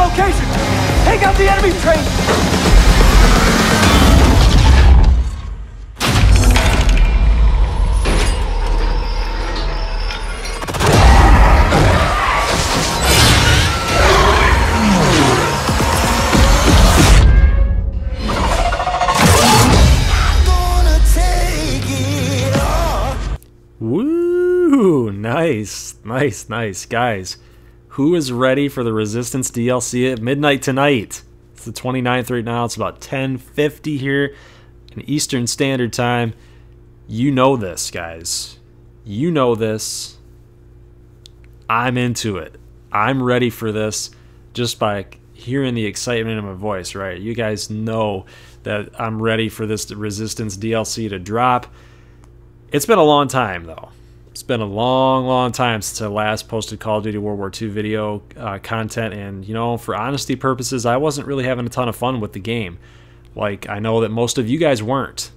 location! Take out the enemy train! Woo! Nice, nice, nice. Guys, who is ready for the Resistance DLC at midnight tonight? It's the 29th right now. It's about 10:50 here in Eastern Standard Time. You know this, guys. You know this. I'm into it. I'm ready for this just by hearing the excitement in my voice, right? You guys know that I'm ready for this Resistance DLC to drop. It's been a long time, though. It's been a long, long time since I last posted Call of Duty World War II video content, and, you know, for honesty purposes, I wasn't really having a ton of fun with the game. Like, I know that most of you guys weren't.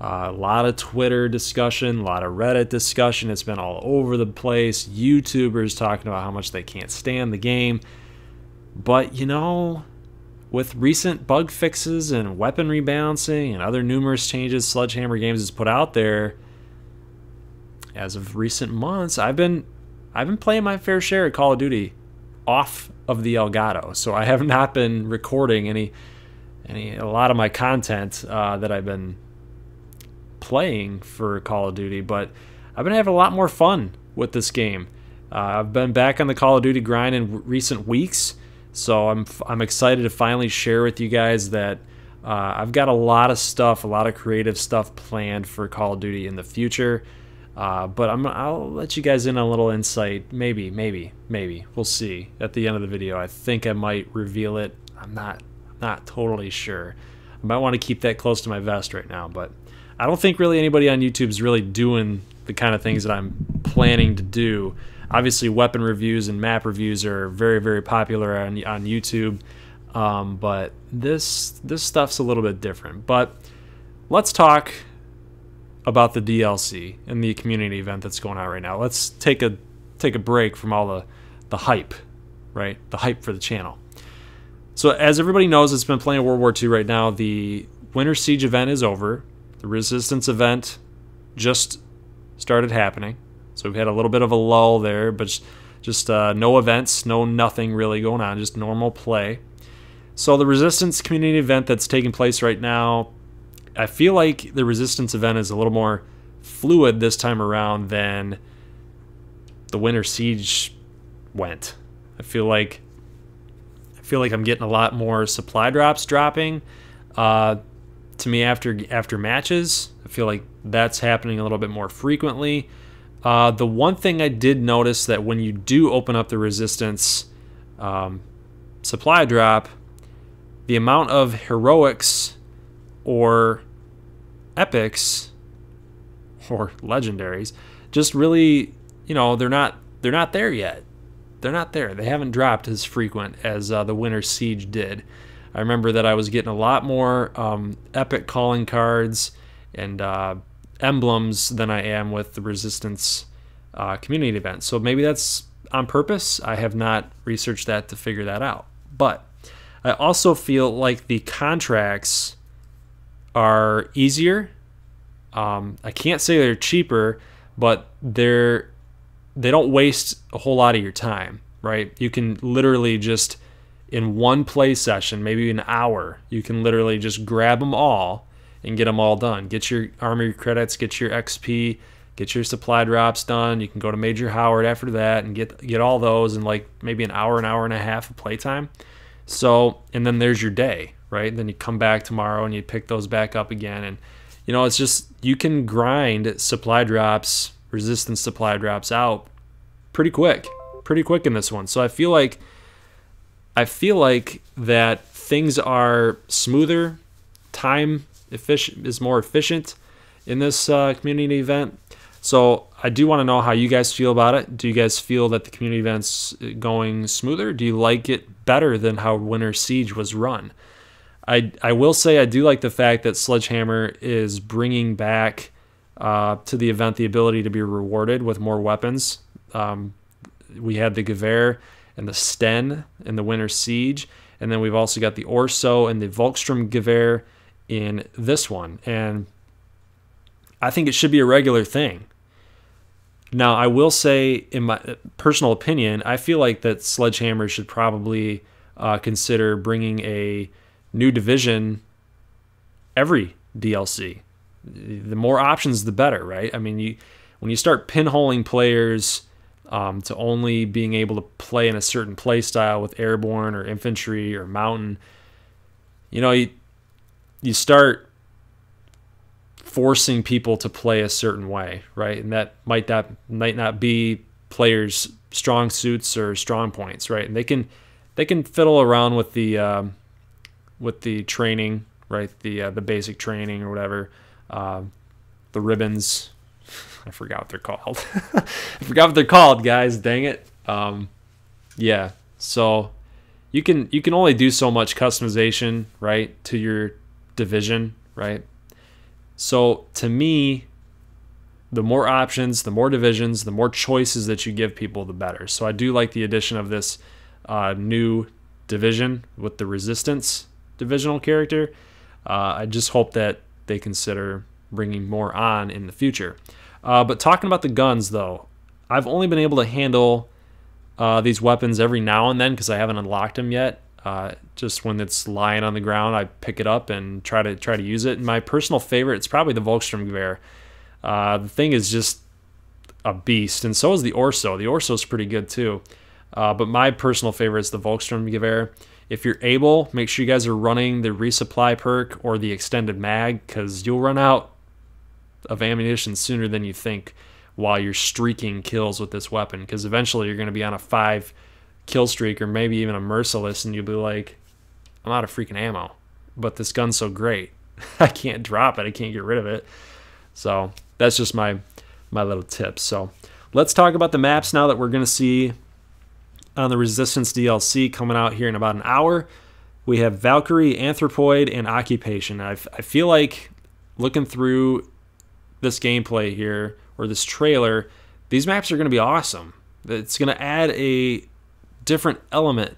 A lot of Twitter discussion, a lot of Reddit discussion. It's been all over the place. YouTubers talking about how much they can't stand the game. But, you know, with recent bug fixes and weapon rebalancing and other numerous changes Sledgehammer Games has put out there, as of recent months, I've been playing my fair share of Call of Duty off of the Elgato. So I have not been recording a lot of my content that I've been playing for Call of Duty, but I've been having a lot more fun with this game. I've been back on the Call of Duty grind in recent weeks, so I'm excited to finally share with you guys that I've got a lot of stuff, a lot of creative stuff planned for Call of Duty in the future. But I'll let you guys in on a little insight. Maybe. We'll see at the end of the video. I think I might reveal it. I'm not totally sure. I might want to keep that close to my vest right now, but I don't think really anybody on YouTube is really doing the kind of things that I'm planning to do. Obviously, weapon reviews and map reviews are very, very popular on YouTube, but this stuff's a little bit different. But let's talk about the DLC and the community event that's going on right now. Let's take a break from all the hype, right? The hype for the channel. So as everybody knows, it's been playing World War II right now. The Winter Siege event is over. The Resistance event just started happening. So we've had a little bit of a lull there, but just no events, nothing really going on, just normal play. So the Resistance community event that's taking place right now, I feel like the Resistance event is a little more fluid this time around than the Winter Siege went. I feel like I'm getting a lot more supply drops dropping to me after matches. I feel like that's happening a little bit more frequently. The one thing I did notice that when you do open up the Resistance supply drop, the amount of heroics or epics or legendaries just really, you know, they're not there yet. They're not there. They haven't dropped as frequent as the Winter Siege did. I remember that I was getting a lot more epic calling cards and emblems than I am with the Resistance community event. So maybe that's on purpose. I have not researched that to figure that out. But I also feel like the contracts are easier. I can't say they're cheaper, but they don't waste a whole lot of your time, right? You can literally just, in one play session, maybe an hour, you can literally just grab them all and get them all done. Get your army credits, get your XP, get your supply drops done. You can go to Major Howard after that and get all those in like maybe an hour and a half of playtime. So, and then there's your day, right? Then you come back tomorrow and you pick those back up again. And, you know, it's just, you can grind supply drops, Resistance supply drops out pretty quick in this one. So I feel like that things are smoother, time is more efficient in this community event. So I do want to know how you guys feel about it. Do you guys feel that the community event's going smoother? Do you like it better than how Winter Siege was run? I will say I do like the fact that Sledgehammer is bringing back to the event the ability to be rewarded with more weapons. We had the Gewehr and the Sten in the Winter Siege. And then we've also got the Orso and the Volkssturmgewehr in this one. And I think it should be a regular thing. Now, I will say, in my personal opinion, I feel like that Sledgehammer should probably consider bringing a new division every DLC. The more options, the better, right? I mean, when you start pinholing players to only being able to play in a certain play style with airborne or infantry or mountain, you start forcing people to play a certain way, right? And that might not be players' strong suits or strong points, right? And they can fiddle around with the training, right? The basic training or whatever, the ribbons. I forgot what they're called. I forgot what they're called, guys. Dang it. Yeah. So you can only do so much customization, right, to your division, right? So to me, the more options, the more divisions, the more choices that you give people, the better. So I do like the addition of this new division with the Resistance divisional character. I just hope that they consider bringing more on in the future. But talking about the guns, though, I've only been able to handle these weapons every now and then because I haven't unlocked them yet. Just when it's lying on the ground, I pick it up and try to use it. And my personal favorite, it's probably the Volkssturmgewehr. The thing is just a beast, and so is the Orso. The Orso is pretty good too. But my personal favorite is the Volkssturmgewehr. If you're able, make sure you guys are running the resupply perk or the extended mag, because you'll run out of ammunition sooner than you think while you're streaking kills with this weapon, because eventually you're going to be on a 5 kill streak or maybe even a merciless, and you'll be like, I'm out of freaking ammo, but this gun's so great. I can't drop it. I can't get rid of it. So that's just my little tip. So let's talk about the maps now that we're going to see on the Resistance DLC coming out here in about an hour. We have Valkyrie, Anthropoid, and Occupation. I feel like looking through this gameplay here, or this trailer, these maps are going to be awesome. It's going to add a different element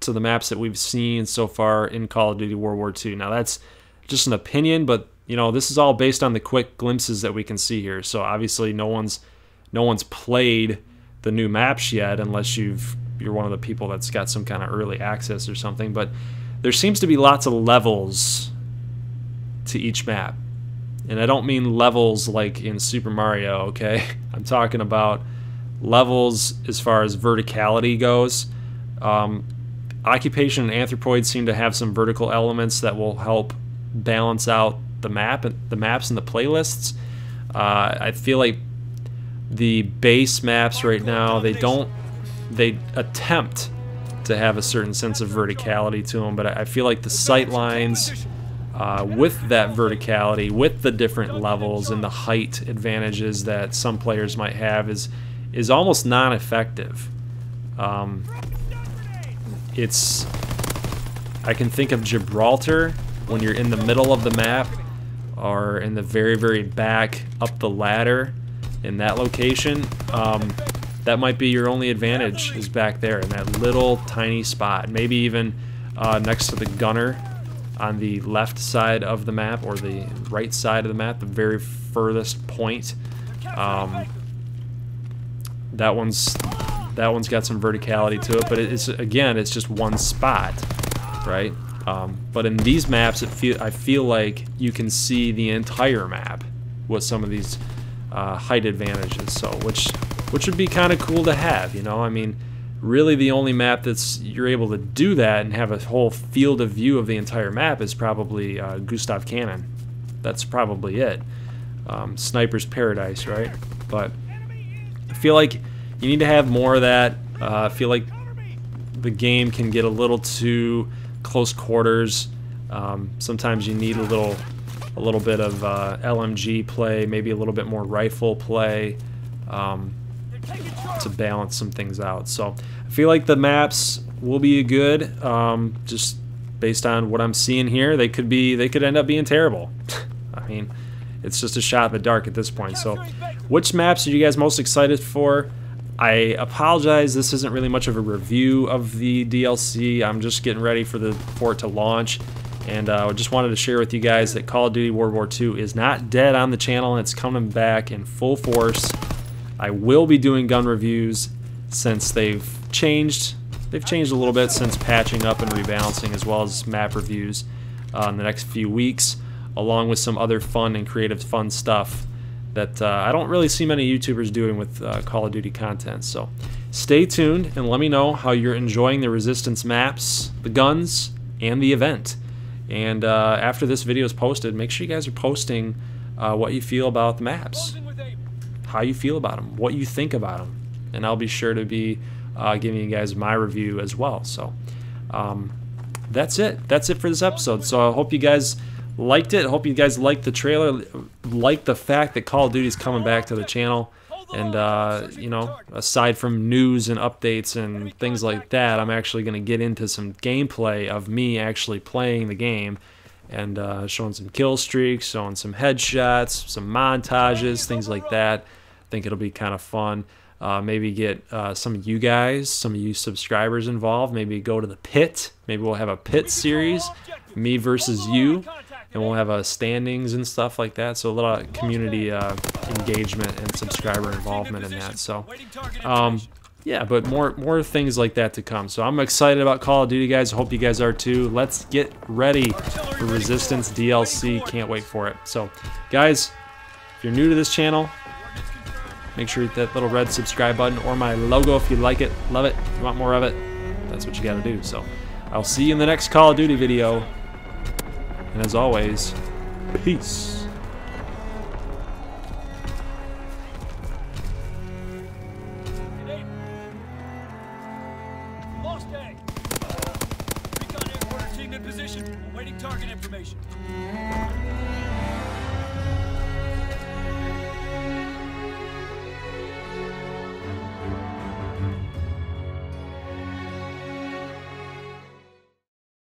to the maps that we've seen so far in Call of Duty World War II. Now that's just an opinion, but this is all based on the quick glimpses that we can see here. So obviously no one's played the new maps yet, unless you're one of the people that's got some kind of early access or something. But there seems to be lots of levels to each map. And I don't mean levels like in Super Mario, okay? I'm talking about levels as far as verticality goes. Occupation and Anthropoid seem to have some vertical elements that will help balance out the maps and the playlists. I feel like the base maps right now, they attempt to have a certain sense of verticality to them, but I feel like the sight lines with that verticality, with the different levels and the height advantages that some players might have is almost non-effective. I can think of Gibraltar when you're in the middle of the map or in the very, very back up the ladder in that location. That might be your only advantage, is back there in that little tiny spot. Maybe even next to the gunner on the left side of the map or the right side of the map, the very furthest point. That one's got some verticality to it, but it's just one spot, right? But in these maps, I feel like you can see the entire map with some of these height advantages. So which would be kind of cool to have, I mean, really the only map you're able to do that and have a whole field of view of the entire map is probably Gustav Cannon. That's probably it. Sniper's Paradise, right? But I feel like you need to have more of that. I feel like the game can get a little too close quarters. Sometimes you need a little bit of LMG play, maybe a little bit more rifle play to balance some things out. So I feel like the maps will be good. Just based on what I'm seeing here, they could end up being terrible. I mean, it's just a shot in the dark at this point. So which maps are you guys most excited for? I apologize, this isn't really much of a review of the DLC. I'm just getting ready for it to launch, and I just wanted to share with you guys that Call of Duty World War II is not dead on the channel, and it's coming back in full force. I will be doing gun reviews since they've changed a little bit since patching up and rebalancing, as well as map reviews in the next few weeks, along with some other fun and creative fun stuff that I don't really see many YouTubers doing with Call of Duty content. So stay tuned and let me know how you're enjoying the Resistance maps, the guns, and the event. And after this video is posted, make sure you guys are posting what you feel about the maps, how you feel about them, what you think about them, and I'll be sure to be giving you guys my review as well. So that's it for this episode. So I hope you guys liked it. I hope you guys liked the trailer, liked the fact that Call of Duty is coming back to the channel. And you know, aside from news and updates and things like that, I'm actually going to get into some gameplay of me actually playing the game, and showing some kill streaks, showing some headshots, some montages, things like that. I think it'll be kind of fun. Maybe get some of you guys, some of you subscribers involved. Maybe go to the pit. Maybe we'll have a pit series, me versus you, and we'll have standings and stuff like that. So a lot of community engagement and subscriber involvement in that. So yeah, but more things like that to come. So I'm excited about Call of Duty, guys. I hope you guys are too. Let's get ready for Resistance DLC. Can't wait for it. So guys, if you're new to this channel, make sure you hit that little red subscribe button, or my logo if you like it, love it. If you want more of it, that's what you got to do. So I'll see you in the next Call of Duty video. And as always, peace. Lost A. Recon airport team in position, awaiting target information.